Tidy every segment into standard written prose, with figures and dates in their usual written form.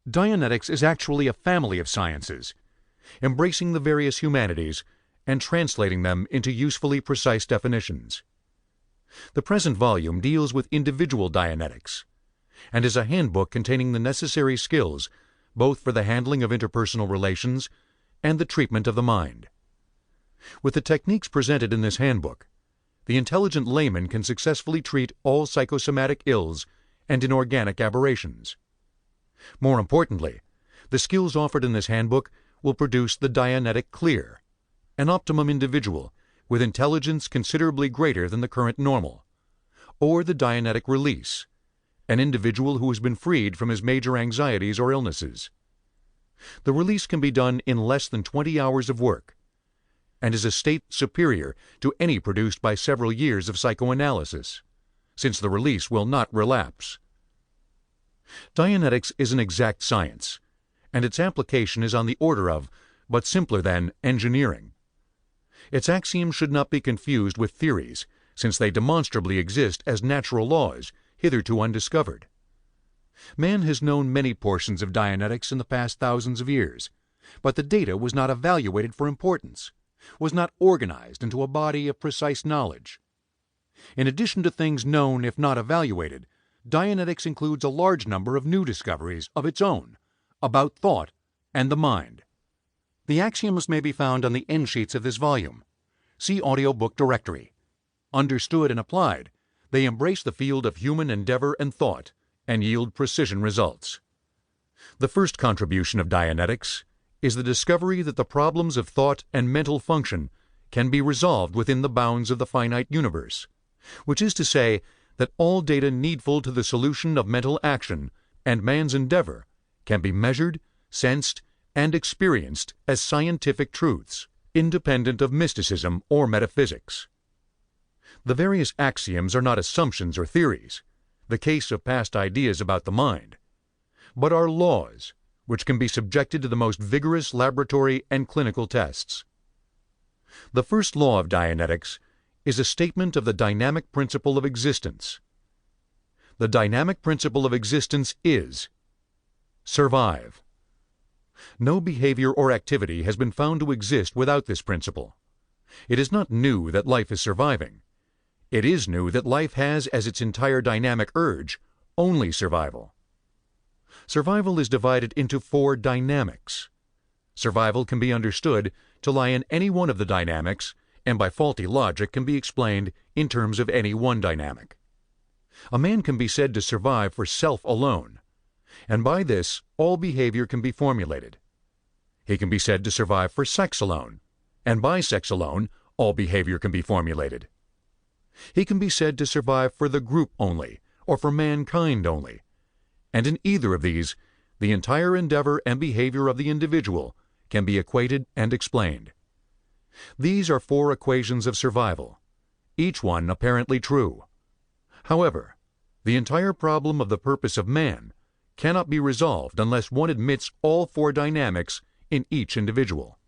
Dianetics is actually a family of sciences, embracing the various humanities and translating them into usefully precise definitions. The present volume deals with individual Dianetics and is a handbook containing the necessary skills both for the handling of interpersonal relations and the treatment of the mind. With the techniques presented in this handbook, the intelligent layman can successfully treat all psychosomatic ills and inorganic aberrations. More importantly, the skills offered in this handbook will produce the Dianetic clear, an optimum individual with intelligence considerably greater than the current normal, or the Dianetic release, an individual who has been freed from his major anxieties or illnesses. The release can be done in less than 20 hours of work, and is a state superior to any produced by several years of psychoanalysis, since the release will not relapse. Dianetics is an exact science, and its application is on the order of, but simpler than, engineering. Its axioms should not be confused with theories, since they demonstrably exist as natural laws, hitherto undiscovered. Man has known many portions of Dianetics in the past thousands of years, but the data was not evaluated for importance, was not organized into a body of precise knowledge. In addition to things known if not evaluated, Dianetics includes a large number of new discoveries of its own about thought and the mind. The axioms may be found on the end sheets of this volume. See Audiobook Directory. Understood and applied, they embrace the field of human endeavor and thought and yield precision results. The first contribution of Dianetics is the discovery that the problems of thought and mental function can be resolved within the bounds of the finite universe, which is to say that all data needful to the solution of mental action and man's endeavor can be measured, sensed, and experienced as scientific truths, independent of mysticism or metaphysics. The various axioms are not assumptions or theories, the case of past ideas about the mind, but are laws which can be subjected to the most vigorous laboratory and clinical tests. The first law of Dianetics is a statement of the dynamic principle of existence. The dynamic principle of existence is survive. No behavior or activity has been found to exist without this principle. It is not new that life is surviving. It is new that life has as its entire dynamic urge only survival. Survival is divided into 4 dynamics. Survival can be understood to lie in any one of the dynamics, and by faulty logic can be explained in terms of any one dynamic. A man can be said to survive for self alone, and by this all behavior can be formulated. He can be said to survive for sex alone, and by sex alone all behavior can be formulated. He can be said to survive for the group only, or for mankind only, and in either of these, the entire endeavor and behavior of the individual can be equated and explained. These are 4 equations of survival, each one apparently true. However, the entire problem of the purpose of man cannot be resolved unless one admits all 4 dynamics in each individual.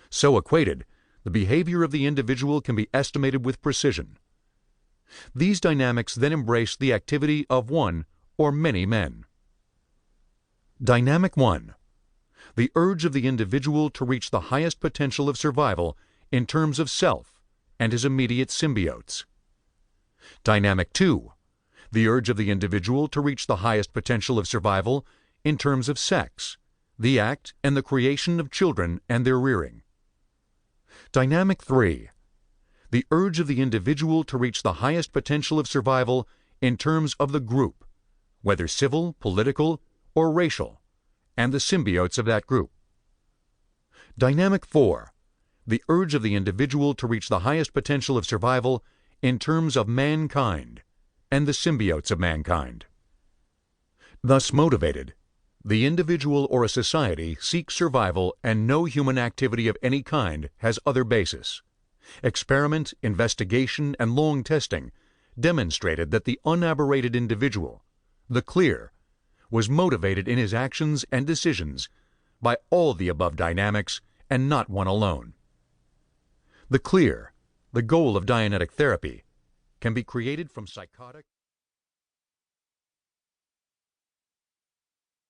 So equated, the behavior of the individual can be estimated with precision. These dynamics then embrace the activity of one or many men. Dynamic 1. The urge of the individual to reach the highest potential of survival in terms of self and his immediate symbiotes. Dynamic 2. The urge of the individual to reach the highest potential of survival in terms of sex, the act and the creation of children and their rearing. Dynamic 3. The urge of the individual to reach the highest potential of survival in terms of the group, whether civil, political, or racial, and the symbiotes of that group. Dynamic 4. The urge of the individual to reach the highest potential of survival in terms of mankind and the symbiotes of mankind. Thus motivated, the individual or a society seeks survival, and no human activity of any kind has other basis. Experiment, investigation, and long testing demonstrated that the unaberrated individual, the clear, was motivated in his actions and decisions by all the above dynamics and not one alone. The clear, the goal of Dianetic therapy, can be created from psychotic